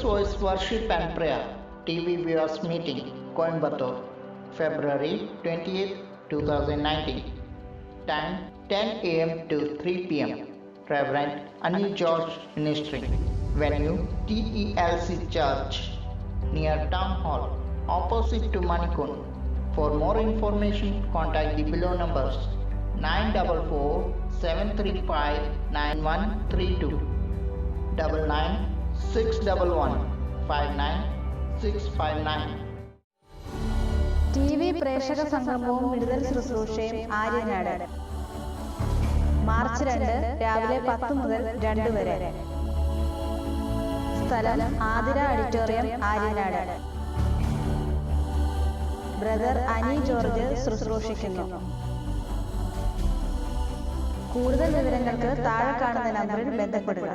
Voice Worship and Prayer TV Viewers Meeting, Coimbatore, February 28, 2019. Time 10 a.m. to 3 p.m. Reverend Anil George Ministry. Venue TELC Church, near Town Hall, opposite to Manikun. For more information, contact the below numbers 944-735-9132, 99-611-59659. TV പ്രേക്ഷക സംഗമവും വിടുതൽ ശുശ്രൂഷയും Aryanad March 2 രാവിലെ 10 മുതൽ 2 വരെ. സ്ഥലം Athira auditorium, Aryanad. Brother അനി George ശുശ്രൂഷിക്കുന്നു. കൂടുതൽ വിവരങ്ങൾക്ക് താഴെ കാണുന്ന നമ്പറിൽ ബന്ധപ്പെടുക.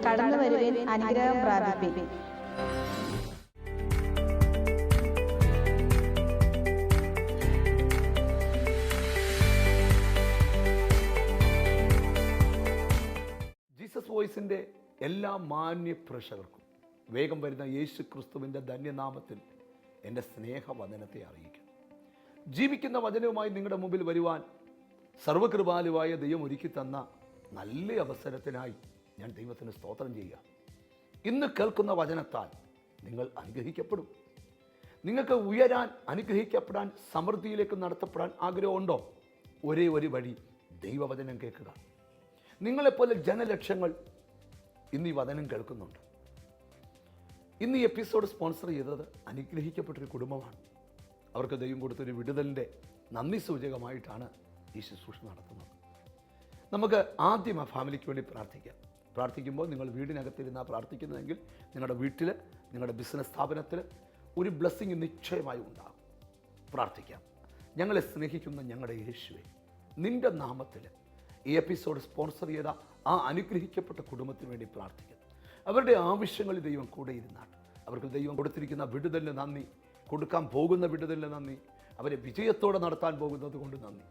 കടന്നു വരുവിൻ, അനുഗ്രഹം പ്രാപിപ്പിൻ. ജീസസ് വോയിസിൻ്റെ എല്ലാ മാന്യ പ്രേക്ഷകർക്കും വേഗം വരുന്ന യേശു ക്രിസ്തുവിൻ്റെ ധന്യനാമത്തിൽ എൻ്റെ സ്നേഹവചനത്തെ അറിയിക്കുന്നു. ജീവിക്കുന്ന വചനവുമായി നിങ്ങളുടെ മുമ്പിൽ വരുവാൻ സർവകൃപാലുവായ ദൈവം ഒരുക്കി തന്ന നല്ല അവസരത്തിനായി ഞാൻ ദൈവത്തിന് സ്തോത്രം ചെയ്യുക. ഇന്ന് കേൾക്കുന്ന വചനത്താൽ നിങ്ങൾ അനുഗ്രഹിക്കപ്പെടും. നിങ്ങൾക്ക് ഉയരാൻ, അനുഗ്രഹിക്കപ്പെടാൻ, സമൃദ്ധിയിലേക്ക് നടത്തപ്പെടാൻ ആഗ്രഹമുണ്ടോ? ഒരേ ഒരു വഴി, ദൈവവചനം കേൾക്കുക. നിങ്ങളെപ്പോലെ ജനലക്ഷങ്ങൾ ഇന്ന് ഈ വചനം കേൾക്കുന്നുണ്ട്. ഇന്ന് ഈ എപ്പിസോഡ് സ്പോൺസർ ചെയ്തത് അനുഗ്രഹിക്കപ്പെട്ടൊരു കുടുംബമാണ്. അവർക്ക് ദൈവം കൊടുത്തൊരു വിടുതലിൻ്റെ നന്ദി സൂചകമായിട്ടാണ് ഈ ശുശ്രൂഷ നടത്തുന്നത്. നമുക്ക് ആദ്യം ആ ഫാമിലിക്ക് വേണ്ടി പ്രാർത്ഥിക്കാം. പ്രാർത്ഥിക്കുമ്പോൾ നിങ്ങൾ വീടിനകത്തിരുന്നാണ് പ്രാർത്ഥിക്കുന്നതെങ്കിൽ നിങ്ങളുടെ വീട്ടിൽ, നിങ്ങളുടെ ബിസിനസ് സ്ഥാപനത്തിൽ ഒരു ബ്ലെസ്സിങ് നിശ്ചയമായി ഉണ്ടാകും. പ്രാർത്ഥിക്കാം. ഞങ്ങളെ സ്നേഹിക്കുന്ന ഞങ്ങളുടെ യേശുവേ, നിൻ്റെ നാമത്തിൽ ഈ എപ്പിസോഡ് സ്പോൺസർ ചെയ്ത ആ അനുഗ്രഹിക്കപ്പെട്ട കുടുംബത്തിന് വേണ്ടി പ്രാർത്ഥിക്കുന്നു. അവരുടെ ആവശ്യങ്ങളിൽ ദൈവം കൂടെ ഇരുന്നാട്ട്. അവർക്ക് ദൈവം കൊടുത്തിരിക്കുന്ന വിടുതലിന് നന്ദി, കൊടുക്കാൻ പോകുന്ന വിടുതലിന് നന്ദി, അവരെ വിജയത്തോടെ നടത്താൻ പോകുന്നത് കൊണ്ട് നന്ദി.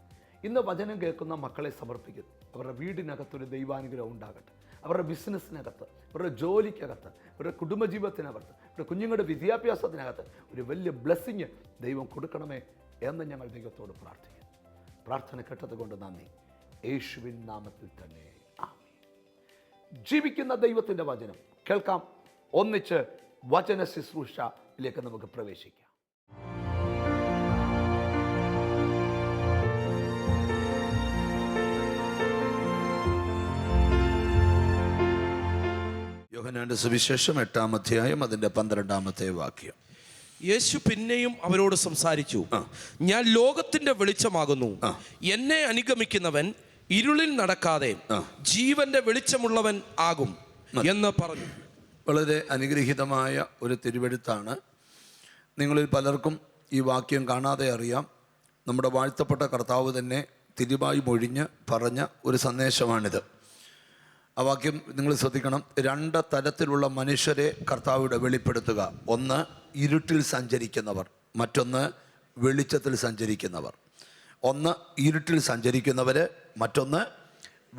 ഇന്ന് വചനം കേൾക്കുന്ന മക്കളെ സമർപ്പിക്കുന്നു. അവരുടെ വീടിനകത്തൊരു ദൈവാനുഗ്രഹം ഉണ്ടാകട്ടെ. അവരുടെ ബിസിനസ്സിനകത്ത്, അവരുടെ ജോലിക്കകത്ത്, അവരുടെ കുടുംബജീവിതത്തിനകത്ത്, അവരുടെ കുഞ്ഞുങ്ങളുടെ വിദ്യാഭ്യാസത്തിനകത്ത് ഒരു വലിയ ബ്ലെസ്സിങ് ദൈവം കൊടുക്കണമേ എന്ന് ഞങ്ങൾ ദൈവത്തോട് പ്രാർത്ഥിക്കുന്നു. പ്രാർത്ഥന കേട്ടത് കൊണ്ട് നന്ദി. യേശുവിൻ നാമത്തിൽ തന്നെ ആമേൻ. ജീവിക്കുന്ന ദൈവത്തിൻ്റെ വചനം കേൾക്കാം. ഒന്നിച്ച് വചന ശുശ്രൂഷയിലേക്ക് നമുക്ക് പ്രവേശിക്കാം. യോഹന്നാന്റെ സുവിശേഷം 8-ാം അധ്യായം അതിൻ്റെ 12-ാമത്തെ വാക്യം. യേശു പിന്നെയും അവരോട് സംസാരിച്ചു, ഞാൻ ലോകത്തിന്റെ വെളിച്ചമാകുന്നു. എന്നെ അനുഗമിക്കുന്നവൻ ഇരുളിൽ നടക്കാതെ ജീവന്റെ വെളിച്ചമുള്ളവൻ ആകും എന്ന് പറഞ്ഞു. വളരെ അനുഗ്രഹീതമായ ഒരു തിരുവെഴുത്താണ്. നിങ്ങളിൽ പലർക്കും ഈ വാക്യം കാണാതെ അറിയാം. നമ്മുടെ വാഴ്ത്തപ്പെട്ട കർത്താവ് തന്നെ തിരുവായി മൊഴിഞ്ഞ് പറഞ്ഞ ഒരു സന്ദേശമാണിത്. ആ വാക്യം നിങ്ങൾ ശ്രദ്ധിക്കണം. 2 തരത്തിലുള്ള മനുഷ്യരെ കർത്താവിടെ വെളിപ്പെടുത്തുക. ഒന്ന് ഇരുട്ടിൽ സഞ്ചരിക്കുന്നവർ, മറ്റൊന്ന് വെളിച്ചത്തിൽ സഞ്ചരിക്കുന്നവർ. ഒന്ന് ഇരുട്ടിൽ സഞ്ചരിക്കുന്നവർ, മറ്റൊന്ന്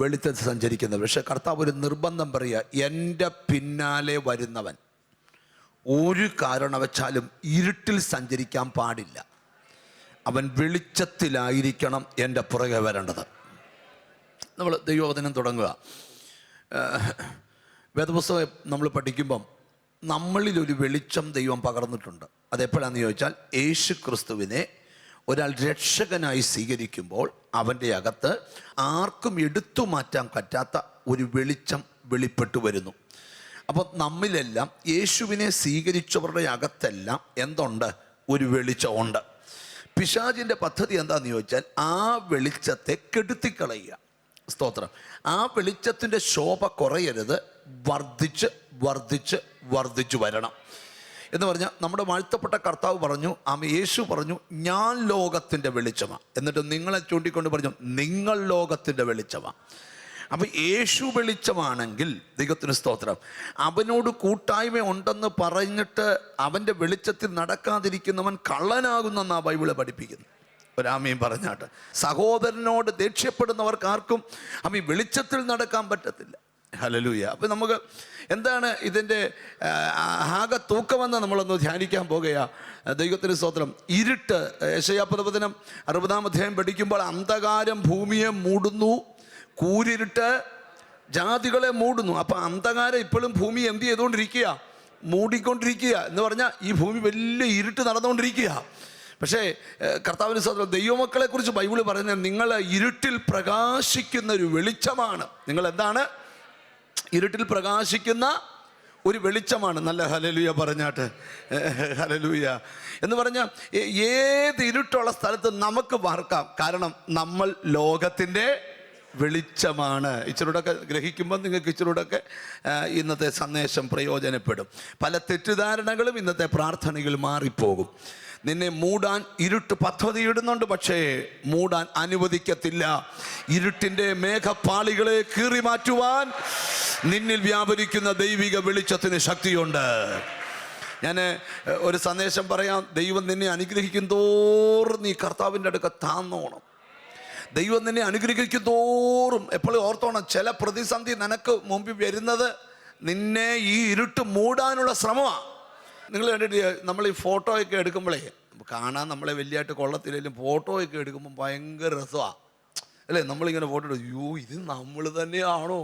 വെളിച്ചത്തിൽ സഞ്ചരിക്കുന്നവർ. പക്ഷെ കർത്താവ് ഒരു നിർബന്ധം പറയുക, എൻ്റെ പിന്നാലെ വരുന്നവൻ ഒരു കാരണവശാലും ഇരുട്ടിൽ സഞ്ചരിക്കാൻ പാടില്ല. അവൻ വെളിച്ചത്തിലായിരിക്കണം എൻ്റെ പുറകെ വരേണ്ടത്. നമ്മൾ ദൈവവചനം തുടങ്ങുക. വേദപുസ്തകം നമ്മൾ പഠിക്കുമ്പം നമ്മളിലൊരു വെളിച്ചം ദൈവം പകർന്നിട്ടുണ്ട്. അതെപ്പോഴാണെന്ന് ചോദിച്ചാൽ, യേശു ക്രിസ്തുവിനെ ഒരാൾ രക്ഷകനായി സ്വീകരിക്കുമ്പോൾ അവൻ്റെ അകത്ത് ആർക്കും എടുത്തു മാറ്റാൻ പറ്റാത്ത ഒരു വെളിച്ചം വെളിപ്പെട്ടു വരുന്നു. അപ്പോൾ നമ്മിലെല്ലാം യേശുവിനെ സ്വീകരിച്ചവരുടെ അകത്തെല്ലാം എന്തുണ്ട്? ഒരു വെളിച്ചമുണ്ട്. പിശാചിൻ്റെ പദ്ധതി എന്താണെന്ന് ചോദിച്ചാൽ, ആ വെളിച്ചത്തെ കെടുത്തിക്കളയുക. സ്തോത്രം. ആ വെളിച്ചത്തിൻ്റെ ശോഭ കുറയരുത്, വർദ്ധിച്ച് വർദ്ധിച്ച് വർദ്ധിച്ചു വരണം എന്ന് പറഞ്ഞാൽ, നമ്മുടെ വാഴ്ത്തപ്പെട്ട കർത്താവ് പറഞ്ഞു, യേശു പറഞ്ഞു, ഞാൻ ലോകത്തിൻ്റെ വെളിച്ചമാണ്. എന്നിട്ട് നിങ്ങളെ ചൂണ്ടിക്കൊണ്ട് പറഞ്ഞു, നിങ്ങൾ ലോകത്തിൻ്റെ വെളിച്ചമാണ്. അപ്പം യേശു വെളിച്ചമാണെങ്കിൽ ദൈവത്തിന് സ്തോത്രം, അവനോട് കൂട്ടായ്മ ഉണ്ടെന്ന് പറഞ്ഞിട്ട് അവൻ്റെ വെളിച്ചത്തിൽ നടക്കാതിരിക്കുന്നവൻ കള്ളനാകുന്നെന്നാണ് ബൈബിള് പഠിപ്പിക്കുന്നത്. ഒരാമയും പറഞ്ഞാട്ട്, സഹോദരനോട് ദേഷ്യപ്പെടുന്നവർക്കാർക്കും വെളിച്ചത്തിൽ നടക്കാൻ പറ്റത്തില്ല. ഹല്ലേലൂയ. അപ്പം നമുക്ക് എന്താണ് ഇതിൻ്റെ ആകെ തൂക്കമെന്ന് നമ്മളൊന്ന് ധ്യാനിക്കാൻ പോകുകയാണ്. ദൈവത്തിന് സ്തോത്രം. ഇരുട്ട്, യെശയ്യാ 60-ാം അധ്യായം പഠിക്കുമ്പോൾ അന്ധകാരം ഭൂമിയെ മൂടുന്നു, കൂരിരുട്ട് ജാതികളെ മൂടുന്നു. അപ്പം അന്ധകാരം ഇപ്പോഴും ഭൂമി എന്ത് ചെയ്തുകൊണ്ടിരിക്കുക? മൂടിക്കൊണ്ടിരിക്കുക എന്ന് പറഞ്ഞാൽ ഈ ഭൂമി വലിയ ഇരുട്ട് നടന്നുകൊണ്ടിരിക്കുക. പക്ഷേ കർത്താവിന് സ്തോത്രം, ദൈവമക്കളെ കുറിച്ച് ബൈബിൾ പറയുന്നത് നിങ്ങൾ ഇരുട്ടിൽ പ്രകാശിക്കുന്ന ഒരു വെളിച്ചമാണ്. നിങ്ങൾ എന്താണ്? ഇരുട്ടിൽ പ്രകാശിക്കുന്ന ഒരു വെളിച്ചമാണ്. നല്ല ഹല്ലേലൂയ പറഞ്ഞാട്ട്. ഹല്ലേലൂയ എന്ന് പറഞ്ഞാൽ ഏത് ഇരുട്ടുള്ള സ്ഥലത്ത് നമുക്ക് പാർക്കാം. കാരണം നമ്മൾ ലോകത്തിൻ്റെ വെളിച്ചമാണ്. ഇച്ചിരൂടൊക്കെ ഗ്രഹിക്കുമ്പോൾ നിങ്ങൾക്ക് ഇച്ചിരൂടൊക്കെ ഇന്നത്തെ സന്ദേശം പ്രയോജനപ്പെടും. പല തെറ്റിദ്ധാരണകളും ഇന്നത്തെ പ്രാർത്ഥനകൾ മാറിപ്പോകും. നിന്നെ മൂടാൻ ഇരുട്ട് പദ്ധതിയിടുന്നുണ്ട്, പക്ഷേ മൂടാൻ അനുവദിക്കത്തില്ല. ഇരുട്ടിൻ്റെ മേഘപ്പാളികളെ കീറി മാറ്റുവാൻ നിന്നിൽ വ്യാപരിക്കുന്ന ദൈവിക വെളിച്ചത്തിന് ശക്തിയുണ്ട്. ഞാൻ ഒരു സന്ദേശം പറയാം. ദൈവം നിന്നെ അനുഗ്രഹിക്കും തോറും നീ കർത്താവിൻ്റെ അടുക്ക താന്നോണം. ദൈവം നിന്നെ അനുഗ്രഹിക്കും തോറും എപ്പോഴും ഓർത്തോണം, ചില പ്രതിസന്ധി നിനക്ക് മുമ്പിൽ വരുന്നത് നിന്നെ ഈ ഇരുട്ട് മൂടാനുള്ള ശ്രമമാണ്. നിങ്ങൾ കണ്ടിട്ട് നമ്മൾ ഈ ഫോട്ടോയൊക്കെ എടുക്കുമ്പോഴേ കാണാൻ നമ്മളെ വലിയായിട്ട് കൊള്ളത്തില്ലെങ്കിലും ഫോട്ടോയൊക്കെ എടുക്കുമ്പോൾ ഭയങ്കര രസമാണ് അല്ലേ? നമ്മളിങ്ങനെ ഫോട്ടോ എടുക്കും, യോ ഇത് നമ്മൾ തന്നെയാണോ?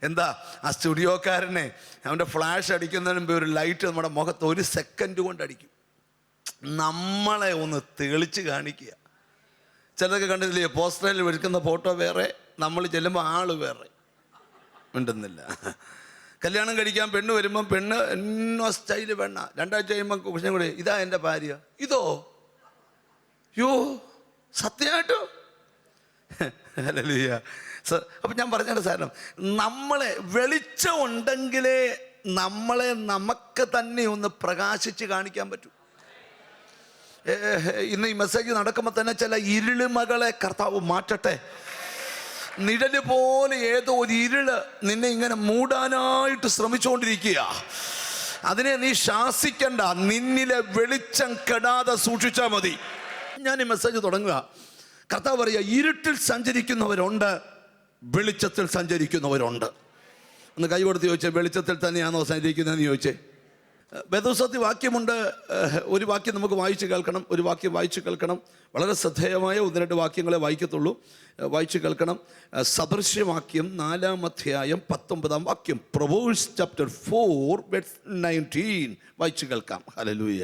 എന്താ ആ സ്റ്റുഡിയോക്കാരനെ അവൻ്റെ ഫ്ലാഷ് അടിക്കുന്നതിന് മുമ്പ് ഒരു ലൈറ്റ് നമ്മുടെ മുഖത്ത് 1 സെക്കൻഡ് കൊണ്ട് അടിക്കും, നമ്മളെ ഒന്ന് തെളിച്ച് കാണിക്കുക. ചിലരൊക്കെ കണ്ടിട്ടില്ലേ, പോസ്റ്ററിൽ വെക്കുന്ന ഫോട്ടോ വേറെ, നമ്മൾ ചെല്ലുമ്പോൾ ആള് വേറെ. മിണ്ടുന്നില്ല. കല്യാണം കഴിക്കാൻ പെണ്ണ് വരുമ്പം പെണ്ണ് എന്നോ സ്റ്റൈല് പെണ്ണ, 2 ആഴ്ച കഴിയുമ്പോൾ കുശം കൂടി ഇതാ എൻ്റെ ഭാര്യ, ഇതോ യോ സത്യമായിട്ടോ? ഹല്ലേലൂയ. അപ്പം ഞാൻ പറഞ്ഞ സാധനം, നമ്മളെ വെളിച്ചം ഉണ്ടെങ്കിലേ നമ്മളെ നമുക്ക് തന്നെ ഒന്ന് പ്രകാശിച്ച് കാണിക്കാൻ പറ്റൂ. ഇന്ന് ഈ മെസ്സേജ് നടക്കുമ്പോൾ തന്നെ ചില ഇരുളിമകളെ കർത്താവ് മാറ്റട്ടെ. നിഴല് പോലെ ഏതോ ഒരു ഇരുള് നിന്നെ ഇങ്ങനെ മൂടാനായിട്ട് ശ്രമിച്ചുകൊണ്ടിരിക്കുക. അതിനെ നീ ശാസിക്കണ്ട, നിന്നിലെ വെളിച്ചം കെടാതെ സൂക്ഷിച്ചാൽ മതി. ഞാൻ ഈ മെസ്സേജ് തുടങ്ങുക. കർത്താവ് പറയുക, ഇരുട്ടിൽ സഞ്ചരിക്കുന്നവരുണ്ട്, വെളിച്ചത്തിൽ സഞ്ചരിക്കുന്നവരുണ്ട്. ഒന്ന് കൈ കൊടുത്ത് ചോദിച്ചേ, വെളിച്ചത്തിൽ തന്നെയാണോ സഞ്ചരിക്കുന്നതെന്ന് ചോദിച്ചേ. വേദപുസ്തകത്തിൽ വാക്യമുണ്ട്. ഒരു വാക്യം നമുക്ക് വായിച്ച് കേൾക്കണം. ഒരു വാക്യം വായിച്ച് കേൾക്കണം. വളരെ ശ്രദ്ധേയമായ 1-2 വാക്യങ്ങളെ വായിക്കത്തുള്ളൂ. വായിച്ച് കേൾക്കണം. സദൃശ്യവാക്യം 4-ാം അധ്യായം 19-ാം വാക്യം. പ്രൊവേഴ്സ് ചാപ്റ്റർ 4:19 വായിച്ച് കേൾക്കാം. ഹല്ലേലൂയ.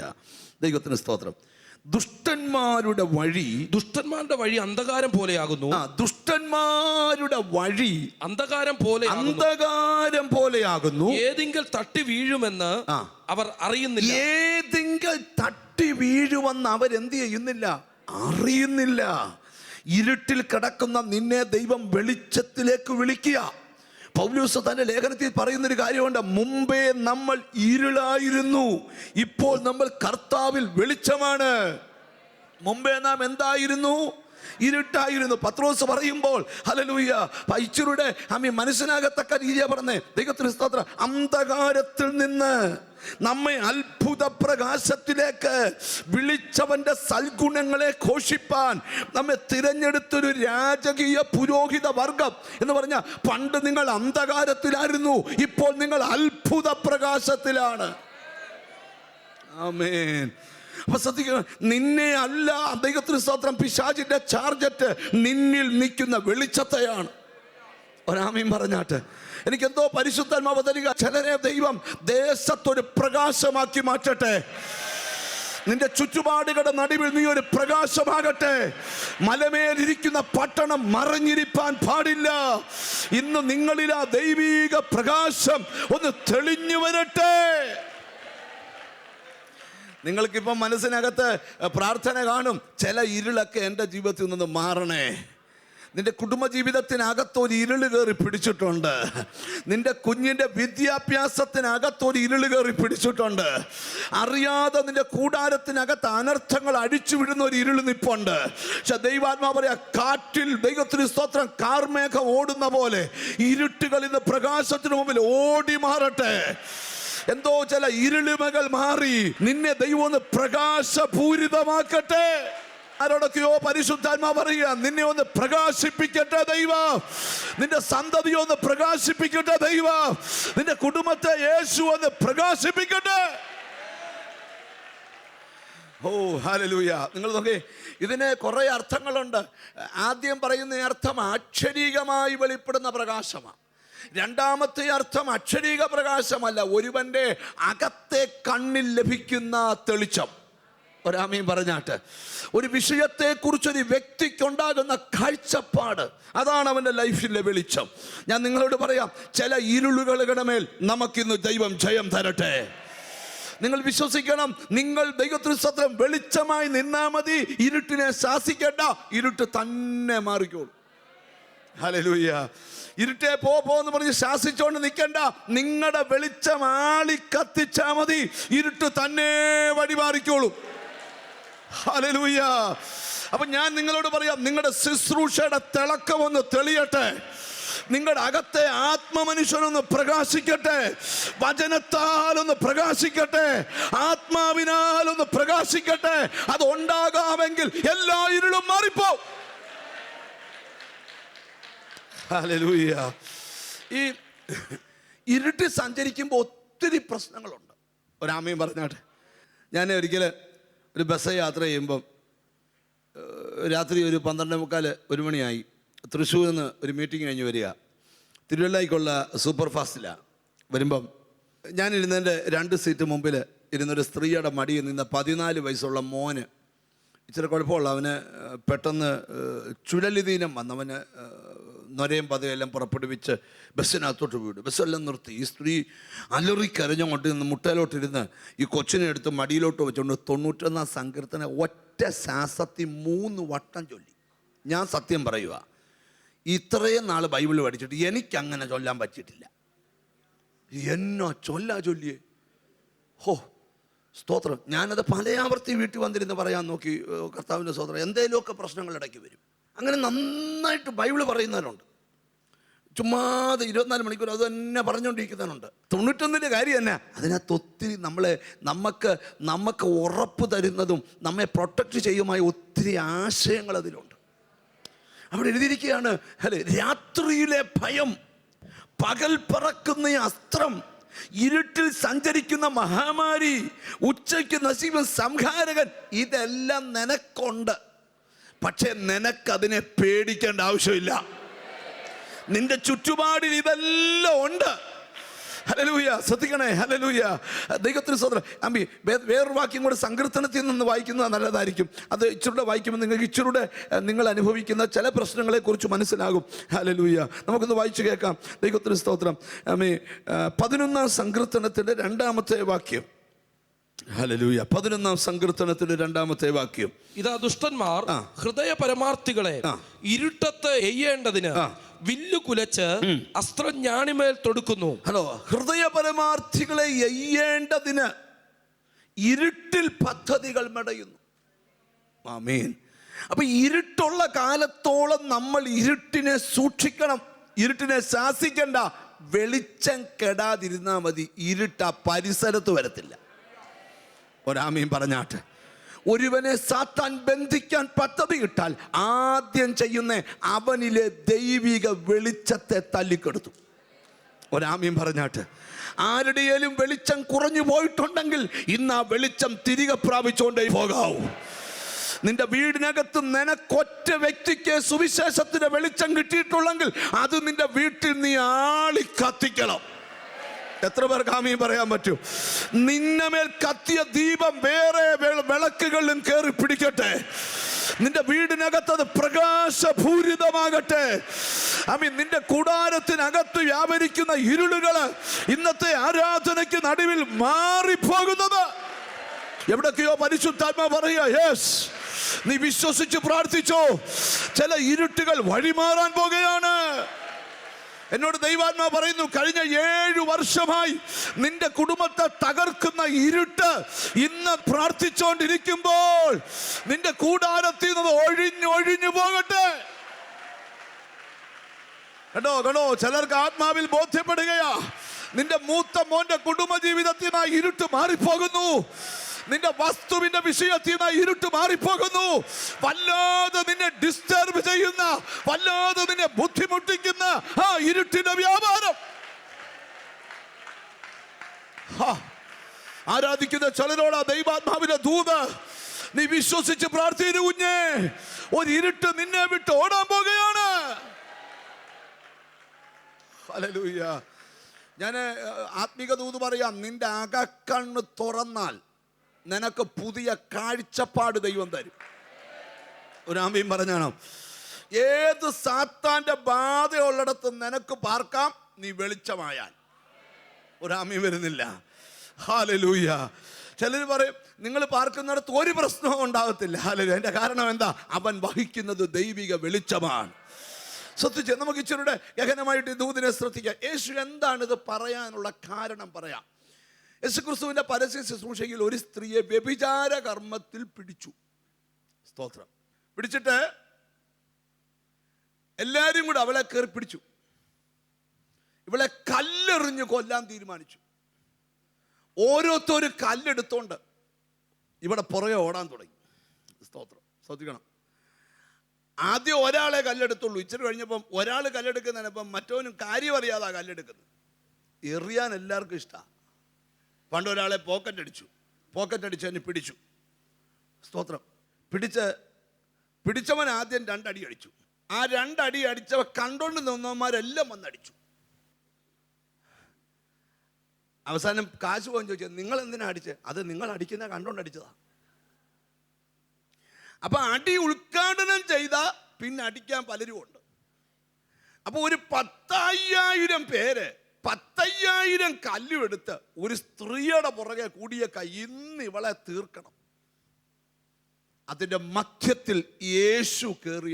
ദൈവത്തിന് സ്തോത്രം. ദുഷ്ടന്മാരുടെ വഴി അന്ധകാരം പോലെയാകുന്നു. ദുഷ്ടന്മാരുടെ വഴി അന്ധകാരം പോലെയാകുന്നു. ഏതെങ്കിൽ തട്ടി വീഴുമെന്ന് അവർ അറിയുന്നില്ല. ഏതെങ്കിൽ തട്ടി വീഴുമെന്ന് അവരെന്ത് ചെയ്യുന്നില്ല? അറിയുന്നില്ല. ഇരുട്ടിൽ കിടക്കുന്ന നിന്നെ ദൈവം വെളിച്ചത്തിലേക്ക് വിളിക്കുക. പൗലോസ് തന്റെ ലേഖനത്തിൽ പറയുന്നൊരു കാര്യമുണ്ട്. മുമ്പേ നമ്മൾ ഇരുളായിരുന്നു, ഇപ്പോൾ നമ്മൾ കർത്താവിൽ വെളിച്ചമാണ്. മുമ്പേ നാം എന്തായിരുന്നു? ഇരുട്ടായിരുന്നു. പത്രോസ് പറയുമ്പോൾ ഹല്ലേലൂയ പൈച്ചരുടെ മനസ്സിനാകത്തക്ക രീതിയാ പറഞ്ഞേ. ദൈവത്തിന് സ്തോത്രം. അന്ധകാരത്തിൽ നിന്ന് നമ്മെ അത്ഭുത പ്രകാശത്തിലേക്ക് വിളിച്ചവന്റെ സൽഗുണങ്ങളെ ഘോഷിപ്പാൻ നമ്മെ തിരഞ്ഞെടുത്തൊരു രാജകീയ പുരോഹിത വർഗം എന്ന് പറഞ്ഞ, പണ്ട് നിങ്ങൾ അന്ധകാരത്തിലായിരുന്നു, ഇപ്പോൾ നിങ്ങൾ അത്ഭുത പ്രകാശത്തിലാണ്. ആമേൻ. അപ്പൊ ശ്രദ്ധിക്കണം, നിന്നെ അല്ല ദൈവത്തിന് സ്തോത്രം പിശാചിന്റെ ചാർജറ്റ് നിന്നിൽ നിൽക്കുന്ന വെളിച്ചത്തെയാണ്. ഒരാമീൻ പറഞ്ഞാട്ട്. എനിക്കെന്തോ പരിശുദ്ധാത്മാവ് തരിക. ചിലരെ ദൈവം ദേശത്തൊരു പ്രകാശമാക്കി മാറ്റട്ടെ. നിന്റെ ചുറ്റുപാടുകളുടെ നടുവിൽ നീ ഒരു പ്രകാശമാകട്ടെ. മലമേലിരിക്കുന്ന പട്ടണം മറഞ്ഞിരിപ്പാൻ പാടില്ല. ഇന്ന് നിങ്ങളിൽ ആ ദൈവീക പ്രകാശം ഒന്ന് തെളിഞ്ഞു വരട്ടെ. നിങ്ങൾക്കിപ്പം മനസ്സിനകത്ത് പ്രാർത്ഥന കാണും, ചില ഇരുളൊക്കെ എൻ്റെ ജീവിതത്തിൽ നിന്ന് മാറണേ. നിന്റെ കുടുംബജീവിതത്തിനകത്തൊരു ഇരുള് കയറി പിടിച്ചിട്ടുണ്ട്. നിന്റെ കുഞ്ഞിൻ്റെ വിദ്യാഭ്യാസത്തിനകത്തൊരു ഇരുള് കയറി പിടിച്ചിട്ടുണ്ട്. അറിയാതെ നിന്റെ കൂടാരത്തിനകത്ത് അനർത്ഥങ്ങൾ അടിച്ചു വിടുന്ന ഒരു ഇരുള് നിപ്പുണ്ട്. പക്ഷെ ദൈവാത്മാവ് പറയാ, കാറ്റിൽ ദൈവത്തിന് സ്തോത്രം കാർമേഘം ഓടുന്ന പോലെ ഇരുട്ടുകൾ ഇന്ന് പ്രകാശത്തിന് മുമ്പിൽ ഓടി മാറട്ടെ. എന്തോ ചില ഇരുളിമകൾ മാറി നിന്നെ ദൈവം ഒന്ന് പ്രകാശപൂരിതമാക്കട്ടെ. ആരോടൊക്കെയോ പരിശുദ്ധാത്മാ പറയുക, നിന്നെ ഒന്ന് പ്രകാശിപ്പിക്കട്ടെ ദൈവം, നിന്റെ സന്തതി ഒന്ന് പ്രകാശിപ്പിക്കട്ടെ ദൈവം, നിന്റെ കുടുംബത്തെ യേശു ഒന്ന് പ്രകാശിപ്പിക്കട്ടെ. ഓ ഹല്ലേലൂയ. നിങ്ങൾ നോക്കേ, ഇതിന് കുറെ അർത്ഥങ്ങളുണ്ട്. ആദ്യം പറയുന്ന അർത്ഥം അക്ഷരീകമായി വെളിപ്പെടുന്ന പ്രകാശമാണ്. രണ്ടാമത്തെ അർത്ഥം അക്ഷരീക പ്രകാശമല്ല, ഒരുവന്റെ അകത്തെ കണ്ണിൽ ലഭിക്കുന്ന തെളിച്ചം. ഒരാമയും പറഞ്ഞാട്ട്, ഒരു വിഷയത്തെക്കുറിച്ചൊരു വ്യക്തിക്കുണ്ടാകുന്ന കാഴ്ചപ്പാട്, അതാണ് അവൻ്റെ ലൈഫിലെ വെളിച്ചം. ഞാൻ നിങ്ങളോട് പറയാം, ചില ഇരുളുകളുടെ മേൽ നമുക്കിന്ന് ദൈവം ജയം തരട്ടെ. നിങ്ങൾ വിശ്വസിക്കണം, നിങ്ങൾ ദൈവത്തിന് സ്വന്തം വെളിച്ചമായി നിന്നാ മതി. ഇരുട്ടിനെ ശാസിക്കേണ്ട, ഇരുട്ട് തന്നെ മാറിക്കോളും. ഹല്ലേലൂയ. ഇരുട്ടേ പോന്ന് പറഞ്ഞ് ശാസിച്ചോണ്ട് നിൽക്കണ്ട, നിങ്ങളുടെ വെളിച്ചം ആളി കത്തിച്ചാ മതി, ഇരുട്ട് തന്നെ വഴി മാറിക്കോളും. ഹല്ലേലൂയ. അപ്പൊ ഞാൻ നിങ്ങളോട് പറയാം, നിങ്ങളുടെ ശുശ്രൂഷയുടെ തിളക്കം ഒന്ന് തെളിയട്ടെ, നിങ്ങളുടെ അകത്തെ ആത്മമനുഷ്യനൊന്ന് പ്രകാശിക്കട്ടെ, വചനത്താൽ ഒന്ന് പ്രകാശിക്കട്ടെ, ആത്മാവിനാൽ ഒന്ന് പ്രകാശിക്കട്ടെ. അത് ഉണ്ടാകാമെങ്കിൽ എല്ലാ ഇരുളും മാറിപ്പോ. ഹല്ലേലൂയ. ഈ ഇരുട്ട് സഞ്ചരിക്കുമ്പോൾ ഒത്തിരി പ്രശ്നങ്ങളുണ്ട്. ഒരാമയും പറഞ്ഞാട്ടെ. ഞാൻ ഒരിക്കൽ ഒരു ബസ് യാത്ര ചെയ്യുമ്പം രാത്രി ഒരു 12:45 1 മണിയായി. തൃശ്ശൂരിൽ നിന്ന് ഒരു മീറ്റിംഗ് കഴിഞ്ഞ് വരിക. തിരുവല്ലയ്ക്കുള്ള സൂപ്പർ ഫാസ്റ്റിലാണ്. വരുമ്പം ഞാനിരുന്നതിൻ്റെ 2 സീറ്റ് മുമ്പിൽ ഇരുന്നൊരു സ്ത്രീയുടെ മടിയിൽ നിന്ന് 14 വയസ്സുള്ള മോന്, ഇച്ചിരി കുഴപ്പമുള്ള, അവന് പെട്ടെന്ന് ചുഴലിദീനം വന്ന് അവന് നൊരയും പതയെല്ലാം പുറപ്പെടുവിച്ച് ബസ്സിനകത്തോട്ട് വീട്. ബസ്സെല്ലാം നിർത്തി. ഈ സ്ത്രീ അലറിക്കരഞ്ഞുകൊണ്ട് നിന്ന് മുട്ടയിലോട്ടിരുന്ന് ഈ കൊച്ചിനെ എടുത്ത് മടിയിലോട്ട് വെച്ചുകൊണ്ട് 91 സങ്കീർത്തനം ഒറ്റ ശ്വാസത്തിൽ 3 വട്ടം ചൊല്ലി. ഞാൻ സത്യം പറയുക, ഇത്രയും നാൾ ബൈബിൾ പഠിച്ചിട്ട് എനിക്കങ്ങനെ ചൊല്ലാൻ പറ്റിയിട്ടില്ല. എന്നോ ചൊല്ലിയേ. ഹോ സ്തോത്രം. ഞാനത് പലയാവർത്തി വീട്ടിൽ വന്നിരുന്ന് പറയാൻ നോക്കി. കർത്താവിൻ്റെ സ്തോത്രം. എന്തെങ്കിലുമൊക്കെ പ്രശ്നങ്ങൾ ഇടയ്ക്ക് വരും. അങ്ങനെ നന്നായിട്ട് ബൈബിൾ പറയുന്നവരുണ്ട്. ചുമ്മാതെ 24 മണിക്കൂർ അത് തന്നെ പറഞ്ഞുകൊണ്ടിരിക്കുന്നവരുണ്ട്. 91 കാര്യം തന്നെ. അതിനകത്ത് ഒത്തിരി നമുക്ക് ഉറപ്പ് തരുന്നതും നമ്മെ പ്രൊട്ടക്റ്റ് ചെയ്യുമായ ഒത്തിരി ആശയങ്ങൾ അതിലുണ്ട്. അവിടെ എഴുതിയിരിക്കുകയാണ്, അല്ലെ, രാത്രിയിലെ ഭയം, പകൽ പറക്കുന്ന അസ്ത്രം, ഇരുട്ടിൽ സഞ്ചരിക്കുന്ന മഹാമാരി, ഉച്ചയ്ക്ക് നശീബൻ സംഹാരകൻ, ഇതെല്ലാം നിനക്കുണ്ട്. പക്ഷെ നിനക്കതിനെ പേടിക്കേണ്ട ആവശ്യമില്ല. നിന്റെ ചുറ്റുപാടിൽ ഇതെല്ലാം ഉണ്ട്. ഹല്ലേലൂയ. ശ്രദ്ധിക്കണേ. ഹല്ലേലൂയ. ദൈവത്തിന് സ്തോത്രം. അമ്പി വേറൊരു വാക്യം കൂടെ സങ്കീർത്തനത്തിൽ നിന്ന് വായിക്കുന്നത് നല്ലതായിരിക്കും. അത് ഇച്ചിരൂടെ വായിക്കുമ്പോൾ നിങ്ങൾക്ക് ഇച്ചിരൂടെ നിങ്ങൾ അനുഭവിക്കുന്ന ചില പ്രശ്നങ്ങളെക്കുറിച്ച് മനസ്സിലാകും. ഹല്ലേലൂയ. നമുക്കൊന്ന് വായിച്ചു കേൾക്കാം. ദൈവത്തിന് സ്തോത്രം. അമ്മേ 11-ാം സങ്കീർത്തനത്തിൻ്റെ 2-ാമത്തെ വാക്യം. ഹല്ലേലൂയ. 11-ാം സങ്കീർത്തനത്തിന്റെ 2-ാമത്തെ വാക്യം. ഇതാ ദുഷ്ടന്മാർ ഹൃദയ പരമാർത്ഥികളെ ഇരുട്ടത്ത് എയ്യേണ്ടതിന് വില്ലു കുലച്ച് അസ്ത്രം ഞാണിമേൽ തൊടുക്കുന്നു. ഹലോ. ഹൃദയ പരമാർത്ഥികളെ എയ്യേണ്ടതിന് ഇരുട്ടിൽ പദ്ധതികൾ മെടയുന്നു. ആമേൻ. അപ്പൊ ഇരുട്ടുള്ള കാലത്തോളം നമ്മൾ ഇരുട്ടിനെ സൂക്ഷിക്കണം, ഇരുട്ടിനെ ശാസിക്കണ്ട. വെളിച്ചം കെടാതിരുന്നാ മതി, ഇരുട്ട് ആ പരിസരത്ത് വരത്തില്ല. ഒരാമയും പറഞ്ഞാട്ട്. ഒരുവനെ സാത്താൻ ബന്ധിക്കാൻ പദ്ധതി ഇട്ടാൽ ആദ്യം ചെയ്യുന്ന അവനിലെ ദൈവിക വെളിച്ചത്തെ തല്ലിക്കെടുത്തു. ഒരാമയും പറഞ്ഞാട്ട്. ആരുടെയും വെളിച്ചം കുറഞ്ഞു പോയിട്ടുണ്ടെങ്കിൽ ഇന്ന് ആ വെളിച്ചം തിരികെ പ്രാപിച്ചുകൊണ്ടേ പോകാവൂ. നിന്റെ വീടിനകത്ത് നിനക്കൊറ്റ വ്യക്തിക്ക് സുവിശേഷത്തിന്റെ വെളിച്ചം കിട്ടിയിട്ടുള്ളെങ്കിൽ അത് നിന്റെ വീട്ടിൽ നീ ആളി കത്തിക്കണം. എത്ര പേർക്ക് ആമീൻ പറയാൻ പറ്റും? നിന്നമേൽ കത്തിയ ദീപം വേറെ വിളക്കുകളിലും കയറി പിടിക്കട്ടെ. നിന്റെ വീടിനകത്ത് പ്രകാശപൂരിതമാകട്ടെ. ആമീൻ. നിന്റെ കൂടാരത്തിനകത്ത് വ്യാപരിക്കുന്ന ഇരുളുകള് ഇന്നത്തെ ആരാധനയ്ക്ക് നടുവിൽ മാറിപ്പോകുന്നത് എവിടൊക്കെയോ പരിശുദ്ധാത്മാ പറയുക, യെസ്, നീ വിശ്വസിച്ച് പ്രാർത്ഥിച്ചോ. ചില ഇരുട്ടുകൾ വഴിമാറാൻ പോകുകയാണ്. എന്നോട് ദൈവാത്മാ പറയുന്നു, കഴിഞ്ഞ 7 വർഷമായി നിന്റെ കുടുംബത്തെ തകർക്കുന്ന ഇരുട്ട് ഇന്ന് പ്രാർത്ഥിച്ചുകൊണ്ടിരിക്കുമ്പോൾ നിന്റെ കൂടാരത്തിൽ നിന്ന് ഒഴിഞ്ഞു പോകട്ടെ. കേട്ടോ. ചിലർക്ക് ആത്മാവിൽ ബോധ്യപ്പെടുകയാ, നിന്റെ മൂത്ത മോന്റെ കുടുംബ ജീവിതത്തിനായി ഇരുട്ട് മാറിപ്പോകുന്നു. നിന്റെ വസ്തുവിന്റെ വിഷയത്തിൽ നിന്ന് ഇരുട്ട് മാറിപ്പോകുന്നു. വല്ലാതെ നിന്നെ ഡിസ്റ്റർബ് ചെയ്യുന്ന, വല്ലാതെ നിന്നെ ബുദ്ധിമുട്ടിക്കുന്ന ആ ഇരുട്ടിന്റെ വ്യാപാരം ആരാധിക്കുന്ന ചിലരോട് ദൈവാത്മാവിന്റെ ദൂത്, നീ വിശ്വസിച്ച് പ്രാർത്ഥിച്ചു കുഞ്ഞേ, ഒരു ഇരുട്ട് നിന്നെ വിട്ട് ഓടാൻ പോകുകയാണ്. ഹല്ലേലൂയ. ഞാൻ ആത്മീക ദൂത് പറയാം, നിന്റെ അകക്കണ്ണ് തുറന്നാൽ നിനക്ക് പുതിയ കാഴ്ചപ്പാട് ദൈവം തരും. ഒരു ആമീൻ പറഞ്ഞാണോ? ഏത് സാത്താന്റെ ബാധയുള്ളിടത്ത് നിനക്ക് പാർക്കാം, നീ വെളിച്ചമായാൽ. ഒരു ആമീൻ വരുന്നില്ല. ഹല്ലേലൂയ. ചിലർ പറയും നിങ്ങൾ പാർക്കുന്നിടത്ത് ഒരു പ്രശ്നവും ഉണ്ടാകത്തില്ല. ഹല്ലേലൂയ. അതിന്റെ കാരണം എന്താ? അവൻ വഹിക്കുന്നത് ദൈവിക വെളിച്ചമാണ്. ശ്രദ്ധിച്ച് നമുക്ക് ഇച്ചിരിയുടെ ഗഹനമായിട്ട് ദൂതിനെ ശ്രദ്ധിക്കാം. യേശു എന്താണ് ഇത് പറയാനുള്ള കാരണം പറയാം. യേശുക്രിസ്തുവിന്റെ പരസ്യ ശുശ്രൂഷയിൽ ഒരു സ്ത്രീയെ വ്യഭിചാര കർമ്മത്തിൽ പിടിച്ചു. സ്തോത്രം. പിടിച്ചിട്ട് എല്ലാരും കൂടെ അവളെ കയറി പിടിച്ചു. ഇവളെ കല്ലെറിഞ്ഞ് കൊല്ലാൻ തീരുമാനിച്ചു. ഓരോരുത്തരും കല്ലെടുത്തോണ്ട് ഇവിടെ പുറകെ ഓടാൻ തുടങ്ങി. സ്തോത്രം. ശ്രദ്ധിക്കണം. ആദ്യം ഒരാളെ കല്ലെടുത്തുള്ളൂ. ഇച്ചിരി കഴിഞ്ഞപ്പം ഒരാൾ കല്ലെടുക്കുന്നതിനപ്പം മറ്റവനും കാര്യം അറിയാതെ കല്ലെടുക്കുന്നത്. എറിയാൻ എല്ലാവർക്കും ഇഷ്ടമാണ്. പണ്ട് ഒരാളെ പോക്കറ്റ് അടിച്ച് അതിന് പിടിച്ചു. സ്തോത്രം. പിടിച്ചവൻ ആദ്യം 2 അടി അടിച്ചു. ആ 2 അടി അടിച്ചവ കണ്ടോണ്ട് നിന്നവന്മാരെല്ലാം വന്നടിച്ചു. അവസാനം കാശ് പോകാൻ ചോദിച്ചത്, നിങ്ങൾ എന്തിനാ അടിച്ചത്? അത് നിങ്ങൾ അടിക്കുന്ന കണ്ടോണ്ട് അടിച്ചതാ. അപ്പൊ അടി ഉദ്ഘാടനം ചെയ്ത പിന്നെ അടിക്കാൻ പലരും ഉണ്ട്. അപ്പൊ ഒരു 10,000 പേര് 10,000 കല്ലുമെടുത്ത് ഒരു സ്ത്രീയുടെ പുറകെ കൂടിയേക്ക ഇന്ന് ഇവളെ തീർക്കണം. അതിന്റെ മധ്യത്തിൽ യേശു കയറി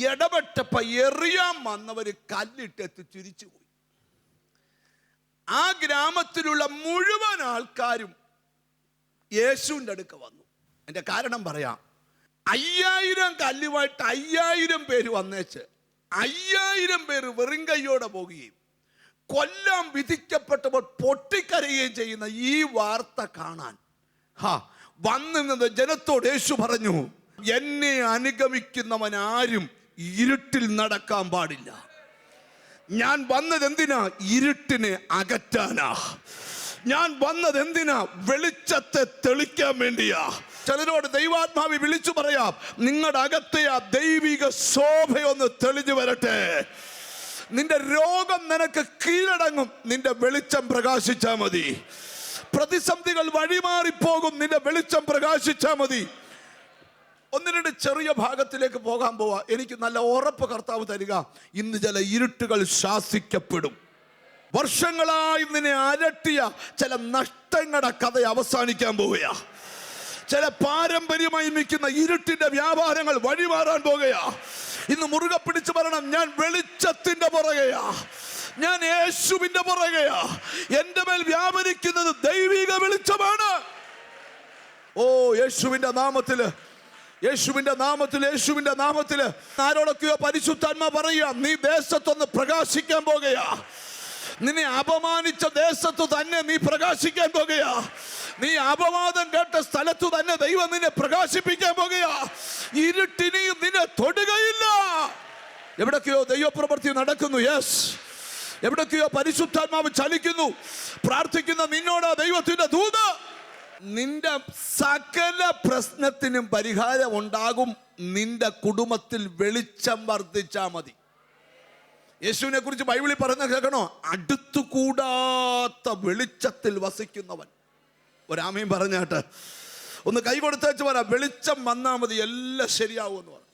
ഇടപെട്ടപ്പോ എറിയാൻ വന്നവര് കല്ലിട്ടെത്തി തിരിച്ചുപോയി. ആ ഗ്രാമത്തിലുള്ള മുഴുവൻ ആൾക്കാരും യേശുവിൻ്റെ അടുക്ക വന്നു. എൻ്റെ കാരണം പറയാം. 5000 കല്ലുമായിട്ട് 5000 പേര് വന്നേച്ച് 5000 പേര് വെറും കൈയോടെ പോകുകയും കൊല്ലാൻ വിധിക്കപ്പെട്ടപ്പോൾ പൊട്ടിക്കരയുകയും ചെയ്യുന്ന ഈ വാർത്ത കാണാൻ വന്നിരുന്നത് ജനത്തോട് യേശു പറഞ്ഞു, എന്നെ അനുഗമിക്കുന്നവൻ ആരും ഇരുട്ടിൽ നടക്കാൻ പാടില്ല. ഞാൻ വന്നത് എന്തിനാ? ഇരുട്ടിനെ അകറ്റാനാ. ഞാൻ വന്നത് എന്തിനാ? വെളിച്ചത്തെ തെളിക്കാൻ വേണ്ടിയാ. ചിലരോട് ദൈവാത്മാവി വിളിച്ചു പറയാം, നിങ്ങളുടെ അകത്തെ ആ ദൈവിക ശോഭയൊന്ന് തെളിഞ്ഞു വരട്ടെ. നിന്റെ രോഗം നിനക്ക് കീഴടങ്ങും, നിന്റെ വെളിച്ചം പ്രകാശിച്ചാ മതി. പ്രതിസന്ധികൾ വഴിമാറിപ്പോകും, നിന്റെ വെളിച്ചം പ്രകാശിച്ചാ മതി. 1-2 ചെറിയ ഭാഗത്തിലേക്ക് പോകാൻ പോവാ. എനിക്ക് നല്ല ഉറപ്പ് കർത്താവ് തരിക, ഇന്ന് ചില ഇരുട്ടുകൾ ശാസിക്കപ്പെടും. വർഷങ്ങളായി നിന്നെ അലട്ടിയ ചില നഷ്ടങ്ങളുടെ കഥ അവസാനിക്കാൻ പോവുകയാ. ചില പാരമ്പര്യമായി നിൽക്കുന്ന ഇരുട്ടിന്റെ വ്യാപാരങ്ങൾ വഴിമാറാൻ പോകുകയാ. ഇന്ന് മുറുകെ പിടിച്ചു പറയണം, ഞാൻ വെളിച്ചത്തിന്റെ പുറകെയാ, ഞാൻ യേശുവിന്റെ പുറകെയാ. എന്റെ മേൽ വ്യാപരിക്കുന്നത് ദൈവിക വെളിച്ചമാണ്. ഓ യേശുവിന്റെ നാമത്തില്, യേശുവിന്റെ നാമത്തിൽ, യേശുവിന്റെ നാമത്തില് ആരോടൊക്കെയോ പരിശുദ്ധാത്മാ പറയുക, നീ ദേശത്തൊന്ന് പ്രകാശിക്കാൻ പോകുകയാ. നിന്നെ അപമാനിച്ച ദേശത്തു തന്നെ നീ പ്രകാശിക്കാൻ പോകുകയാ. നീ അപവാദം കേട്ട സ്ഥലത്തു തന്നെ ദൈവം നിന്നെ പ്രകാശിപ്പിക്കാൻ പോകുകയാ. ഇരുട്ടിനെയും നിന്നെ തൊടുകയില്ല. എവിടൊക്കെയോ ദൈവപ്രവൃത്തി നടക്കുന്നു. യെസ്, എവിടൊക്കെയോ പരിശുദ്ധാത്മാവ് ചലിക്കുന്നു. പ്രാർത്ഥിക്കുന്ന നിന്നോട് ദൈവത്തിന്റെ ദൂത്, നിന്റെ സകല പ്രശ്നത്തിനും പരിഹാരം ഉണ്ടാകും. നിന്റെ കുടുംബത്തിൽ വെളിച്ചം വർദ്ധിച്ചാ മതി. യേശുവിനെ കുറിച്ച് ബൈബിളിൽ പറയുന്ന കേൾക്കണോ? അടുത്തുകൂടാത്ത വെളിച്ചത്തിൽ വസിക്കുന്നവൻ. ഒരാമയും പറഞ്ഞാട്ട് ഒന്ന് കൈ കൊടുത്തേച്ച് പറ, വെളിച്ചം വന്നാ മതി, എല്ലാം ശരിയാവും എന്ന് പറഞ്ഞു.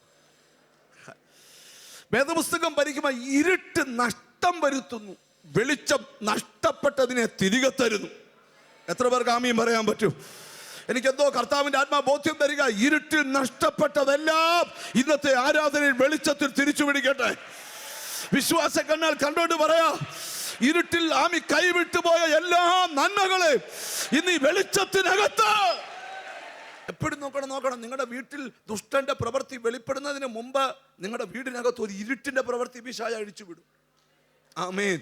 വേദപുസ്തകം പഠിക്കുമ്പോൾ ഇരുട്ട് നഷ്ടം വരുത്തുന്നു, വെളിച്ചം നഷ്ടപ്പെട്ടതിനെ തിരികെ തരുന്നു. എത്ര പേർക്ക് ആമയും പറയാൻ പറ്റും? എനിക്കെന്തോ കർത്താവിന്റെ ആത്മാ ബോധ്യം തരിക, ഇരുട്ടിൽ നഷ്ടപ്പെട്ടതെല്ലാം ഇന്നത്തെ ആരാധനയിൽ വെളിച്ചത്തിൽ തിരിച്ചു പിടിക്കട്ടെ. വിശ്വാസ കണ്ണാൽ കണ്ടോണ്ട് പറയാ, ഇരുട്ടിൽ ആമി കൈവിട്ടുപോയ എല്ലാ നന്മകളെ ഇന്ന് ഈ വെളിച്ചത്തിനകത്ത്. എപ്പോഴും നോക്കണം, നിങ്ങളുടെ വീട്ടിൽ ദുഷ്ടന്റെ പ്രവൃത്തി വെളിപ്പെടുന്നതിന് മുമ്പ് നിങ്ങളുടെ വീടിനകത്ത് ഒരു ഇരുട്ടിന്റെ പ്രവൃത്തി പിശാച് അഴിച്ചുവിടും. ആമേൻ.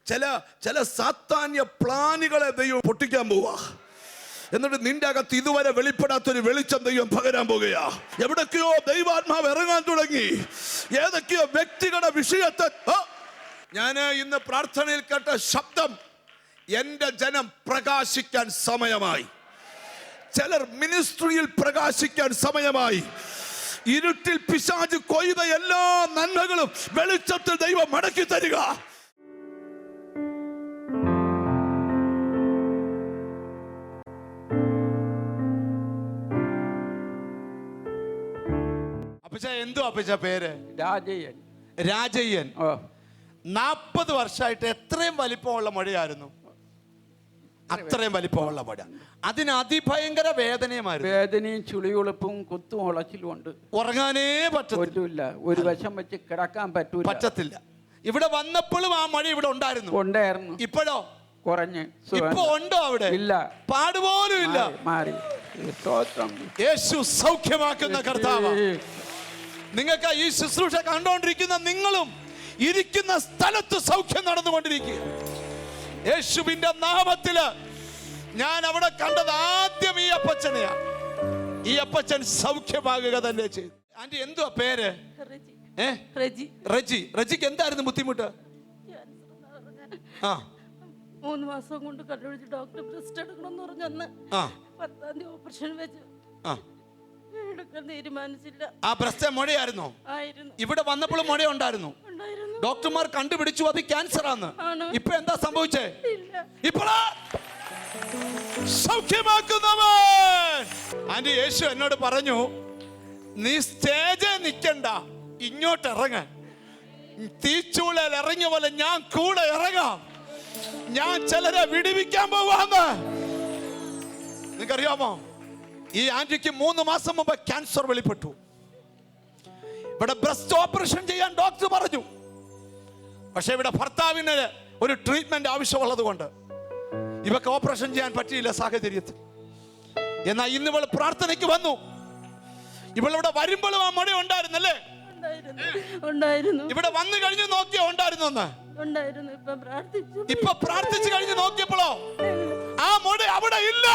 ചില സാത്താന്യ പ്ലാനുകളെ ദൈവം പൊട്ടിക്കാൻ പോവാ. എന്നിട്ട് നിന്റെ അകത്ത് ഇതുവരെ വെളിപ്പെടാത്തൊരു വെളിച്ചം ദൈവം പകരാൻ പോകുകയാ. എവിടൊക്കെയോ ദൈവാത്മാവ് ഇറങ്ങാൻ തുടങ്ങി. ഏതൊക്കെയോ വ്യക്തികളുടെ വിഷയത്തെ ഞാൻ ഇന്ന് പ്രാർത്ഥനയിൽ കേട്ട ശബ്ദം, എന്റെ ജനം പ്രകാശിക്കാൻ സമയമായി. ചിലർ മിനിസ്ട്രിയിൽ പ്രകാശിക്കാൻ സമയമായി. ഇരുട്ടിൽ പിശാച് കൊയ്ത എല്ലാ നന്മകളും വെളിച്ചത്തിൽ ദൈവം മടക്കി തരിക. എന്തോ അപ്പച്ച പേര്? രാജയ്യൻ. 40 വർഷമായിട്ട് എത്രയും വലിപ്പമുള്ള മഴയായിരുന്നു. അത്രയും വലിപ്പമുള്ള മഴ. അതിന് അതിഭയങ്കര വേദനയും ചുളിയുളുപ്പും കുത്തും ഉളച്ചിലും ഉണ്ട്. ഉറങ്ങാനേ പറ്റത്തില്ല. ഒരു വശം വെച്ച് കിടക്കാൻ പറ്റത്തില്ല. ഇവിടെ വന്നപ്പോഴും ആ മഴ ഇവിടെ ഉണ്ടായിരുന്നു. ഇപ്പോഴോ കുറഞ്ഞ്. ഇപ്പൊ ഉണ്ടോ അവിടെ? ഇല്ല. പാടുപോലും ഇല്ല. മാറി. യേശു സൗഖ്യമാക്കുന്ന കർത്താവ്. നിങ്ങൾക്ക് ഈ ശുശ്രൂഷ കണ്ടുകൊണ്ടിരിക്കുന്ന നിങ്ങളും ഇരിക്കുന്ന സ്ഥലത്ത് സൗഖ്യം നടന്നുകൊണ്ടിരിക്കുക. യേശുവിന്റെ നാമത്തില് ഞാൻ അവിടെ കണ്ടത് ആദ്യം ഈ അപ്പച്ചനെയാണ്. ഈ അപ്പച്ചൻ സൗഖ്യമാകുക തന്നെ ചെയ്തു. ആന്റി എന്തുവാ പേര്? റെജിക്ക് എന്തായിരുന്നു ബുദ്ധിമുട്ട്? 3 മാസം കൊണ്ട് കണ്ടുപിടിച്ച് ഡോക്ടർ ബ്രസ്റ്റ് എടുക്കണമെന്ന് പറഞ്ഞന്ന് 10-ാം തീയതി ഓപ്പറേഷൻ വെച്ചു. എടുക്കാൻ തീരുമാനിച്ചില്ല. ആ ബ്രസ്റ്റ് മുഴയായിരുന്നോ? ഇവിടെ വന്നപ്പോൾ മുഴ ഉണ്ടായിരുന്നു. ഡോക്ടർമാർ കണ്ടുപിടിച്ചു അത് ക്യാൻസർ ആണ്. ഇപ്പൊ എന്താ സംഭവിച്ചേ? ഇപ്പോഴാ സൗഖ്യമാക്കുന്നവൻ. ആന്റി യേശു എന്നോട് പറഞ്ഞു, നീ സ്റ്റേജിൽ നിൽക്കണ്ട, ഇങ്ങോട്ട് ഇറങ്ങ. തീച്ചൂളയിൽ ഇറങ്ങിയ പോലെ ഞാൻ കൂടെ ഇറങ്ങാം. ഞാൻ ചിലരെ വിടുവിക്കാൻ പോവാന്ന്. നിങ്ങൾക്കറിയാമോ, ഈ ആന്റിക്ക് 3 മാസം മുമ്പ് ക്യാൻസർ വെളിപ്പെട്ടു. ഇവിടെ ബ്രസ്റ്റ് ഓപ്പറേഷൻ ചെയ്യാൻ ഡോക്ടർ പറഞ്ഞു. പക്ഷെ ഇവിടെ ഭർത്താവിന് ഒരു ട്രീറ്റ്മെന്റ് ആവശ്യമുള്ളത് കൊണ്ട് ഇവക്ക് ഓപ്പറേഷൻ ചെയ്യാൻ പറ്റിയില്ല സാഹചര്യത്തിൽ. എന്നാൽ ഇന്ന് ഇവൾ പ്രാർത്ഥനയ്ക്ക് വന്നു. ഇവളിവിടെ വരുമ്പോഴും ആ മഴ ഉണ്ടായിരുന്നല്ലേ? ഇവിടെ വന്നു കഴിഞ്ഞ് നോക്കിയോ ഉണ്ടായിരുന്നു? ഇപ്പൊ പ്രാർത്ഥിച്ചു കഴിഞ്ഞ് നോക്കിയപ്പോഴോ ആ മഴ അവിടെ ഇല്ല.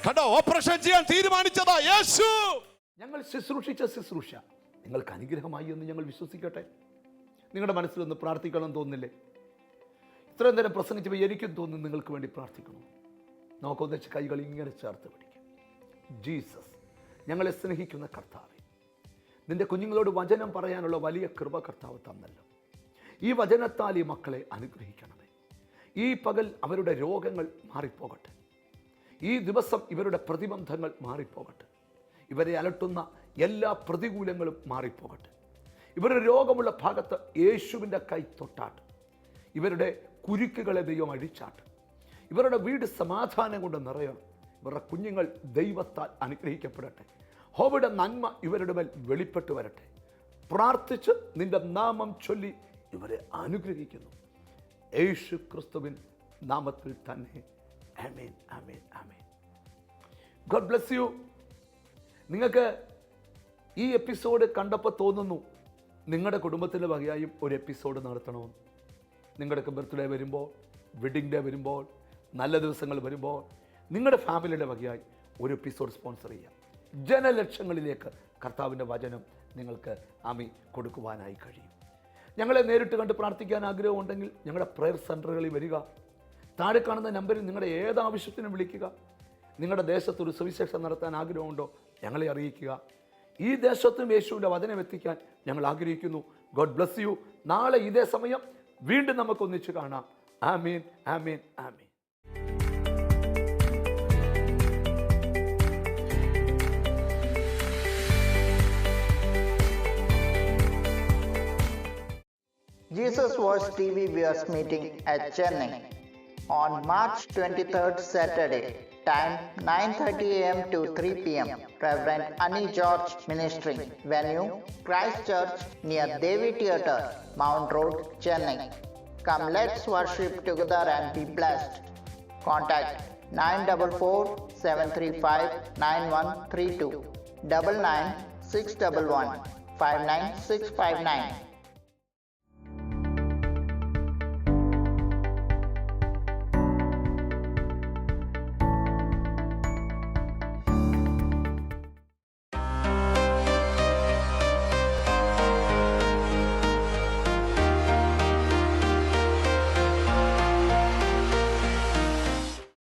കണ്ടോ, ഓപ്പറേഷൻ ചെയ്യാൻ തീരുമാനിച്ചതാ യേശു. ഞങ്ങൾ ശുശ്രൂഷിച്ച ശുശ്രൂഷ നിങ്ങൾക്ക് അനുഗ്രഹമായി എന്ന് ഞങ്ങൾ വിശ്വസിക്കട്ടെ. നിങ്ങളുടെ മനസ്സിലൊന്ന് പ്രാർത്ഥിക്കണം തോന്നില്ലേ? ഇത്രയും നേരം പ്രസംഗിച്ചപ്പോൾ എനിക്കും തോന്നുന്നു നിങ്ങൾക്ക് വേണ്ടി പ്രാർത്ഥിക്കണം. നമുക്കൊന്നിച്ച് കൈകൾ ഇങ്ങനെ ചേർത്ത് പിടിക്കാം. ജീസസ്, ഞങ്ങളെ സ്നേഹിക്കുന്ന കർത്താവേ, നിന്റെ കുഞ്ഞുങ്ങളോട് വചനം പറയാനുള്ള വലിയ കൃപ കർത്താവ് തന്നല്ലോ. ഈ വചനത്താൽ ഈ മക്കളെ അനുഗ്രഹിക്കണമേ. ഈ പകൽ അവരുടെ രോഗങ്ങൾ മാറിപ്പോകട്ടെ. ഈ ദിവസം ഇവരുടെ പ്രതിബന്ധങ്ങൾ മാറിപ്പോകട്ടെ. ഇവരെ അലട്ടുന്ന എല്ലാ പ്രതികൂലങ്ങളും മാറിപ്പോകട്ടെ. ഇവരുടെ രോഗമുള്ള ഭാഗത്ത് യേശുവിൻ്റെ കൈ തൊട്ടാട്ട്. ഇവരുടെ കുരുക്കുകളെ ദൈവം അഴിച്ചാട്ട്. ഇവരുടെ വീട് സമാധാനം കൊണ്ട് നിറയണം. ഇവരുടെ കുഞ്ഞുങ്ങൾ ദൈവത്താൽ അനുഗ്രഹിക്കപ്പെടട്ടെ. ഹോബയുടെ നന്മ ഇവരുടെ മേൽ വെളിപ്പെട്ടു വരട്ടെ. പ്രാർത്ഥിച്ച് നിന്റെ നാമം ചൊല്ലി ഇവരെ അനുഗ്രഹിക്കുന്നു. യേശു ക്രിസ്തുവിൻ നാമത്തിൽ തന്നെ. ആമേൻ, ആമേൻ, ആമേൻ. God bless you. നിങ്ങൾക്ക് ഈ എപ്പിസോഡ് കണ്ടപ്പോൾ തോന്നുന്നു നിങ്ങളുടെ കുടുംബത്തിൻ്റെ വകയായും ഒരു എപ്പിസോഡ് നടത്തണമെന്ന്. നിങ്ങളുടെയൊക്കെ ബർത്ത്ഡേ വരുമ്പോൾ, വെഡിങ് ഡേ വരുമ്പോൾ, നല്ല ദിവസങ്ങൾ വരുമ്പോൾ നിങ്ങളുടെ ഫാമിലിയുടെ വകയായി ഒരു എപ്പിസോഡ് സ്പോൺസർ ചെയ്യാം. ജനലക്ഷങ്ങളിലേക്ക് കർത്താവിൻ്റെ വചനം നിങ്ങൾക്ക് കൊടുക്കുവാനായി കഴിയും. ഞങ്ങളെ നേരിട്ട് കണ്ട് പ്രാർത്ഥിക്കാൻ ആഗ്രഹമുണ്ടെങ്കിൽ ഞങ്ങളുടെ പ്രയർ സെൻ്ററുകളിൽ വരിക. താഴെ കാണുന്ന നമ്പറിൽ നിങ്ങളുടെ ഏത് ആവശ്യത്തിനും വിളിക്കുക. നിങ്ങളുടെ ദേശത്തൊരു സുവിശേഷം നടത്താൻ ആഗ്രഹമുണ്ടോ? ഞങ്ങളെ അറിയിക്കുക. ഈ ദേശത്തും യേശുവിൻ്റെ വചനം എത്തിക്കാൻ ഞങ്ങൾ ആഗ്രഹിക്കുന്നു. God bless U. നാളെ ഇതേ സമയം വീണ്ടും നമുക്കൊന്നിച്ച് കാണാം. ആമീൻ, ആമീൻ, ആമീൻ. Jesus Voice TV viewers meeting at Chennai on March 23rd, Saturday, time 9:30 a.m. to 3 p.m. Reverend Annie George ministering. Venue, Christ Church near Devi Theatre, Mount Road, Chennai. Come, let's worship together and be blessed. Contact 944-735-9132 99 611 59659.